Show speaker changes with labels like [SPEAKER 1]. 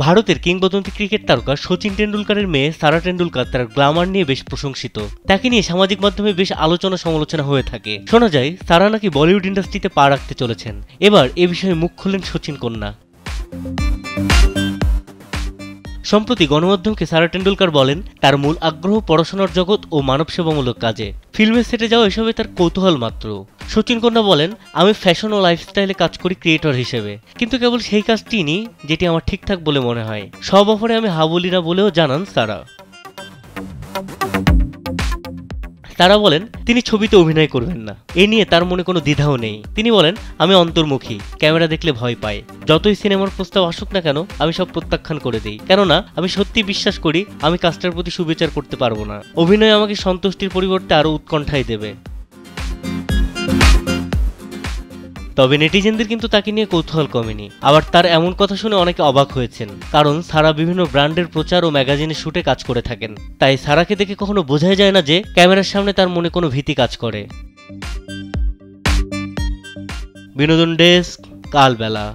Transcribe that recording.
[SPEAKER 1] ভারতের কিংবদন্তি ক্রিকেট তারকা সচিন টেন্ডুলকারের মেয়ে সারা টেন্ডুলকার তার গ্ল্যামার নিয়ে বেশ প্রশংসিত। তাকে নিয়ে সামাজিক মাধ্যমে বেশ আলোচনা সমালোচনা হয়ে থাকে। শোনা যায় সারা নাকি বলিউড ইন্ডাস্ট্রিতে পা রাখতে চলেছেন। এবার এ বিষয়ে মুখ খুললেন সচিন কন্যা। সম্প্রতি গণমাধ্যমকে সারা টেন্ডুলকার বলেন তার মূল আগ্রহ পড়াশোনার জগৎ ও মানব সেবামূলক কাজে। ফিল্মের সেটে যাওয়া এসবে তার কৌতূহল মাত্র। সচিন কন্যা বলেন, আমি ফ্যাশন ও লাইফস্টাইলে কাজ করি ক্রিয়েটর হিসেবে, কিন্তু কেবল সেই কাজটি নিই যেটি আমার ঠিকঠাক বলে মনে হয়। সব অফারে আমি হা বলি না বলেও জানান সারা। তারা বলেন তিনি ছবিতে অভিনয় করবেন না, এ নিয়ে তার মনে কোনো দ্বিধাও নেই। তিনি বলেন, আমি অন্তর্মুখী, ক্যামেরা দেখলে ভয় পাই। যতই সিনেমার প্রস্তাব আসুক না কেন আমি সব প্রত্যাখ্যান করে দিই, কেননা আমি সত্যি বিশ্বাস করি আমি কাজটার প্রতি সুবিচার করতে পারবো না। অভিনয় আমাকে সন্তুষ্টির পরিবর্তে আরও উৎকণ্ঠায় দেবে। তবে নেটিজেনদের কিন্তু তাকে নিয়ে কৌতূহল কমেনি। আবার তার এমন কথা শুনে অনেকে অবাক হয়েছেন, কারণ সারা বিভিন্ন ব্র্যান্ডের প্রচার ও ম্যাগাজিনের শুটে কাজ করে থাকেন। তাই সারাকে দেখে কখনো বোঝাই যায় না যে ক্যামেরার সামনে তার মনে কোনো ভীতি কাজ করে। বিনোদন ডেস্ক, কালবেলা।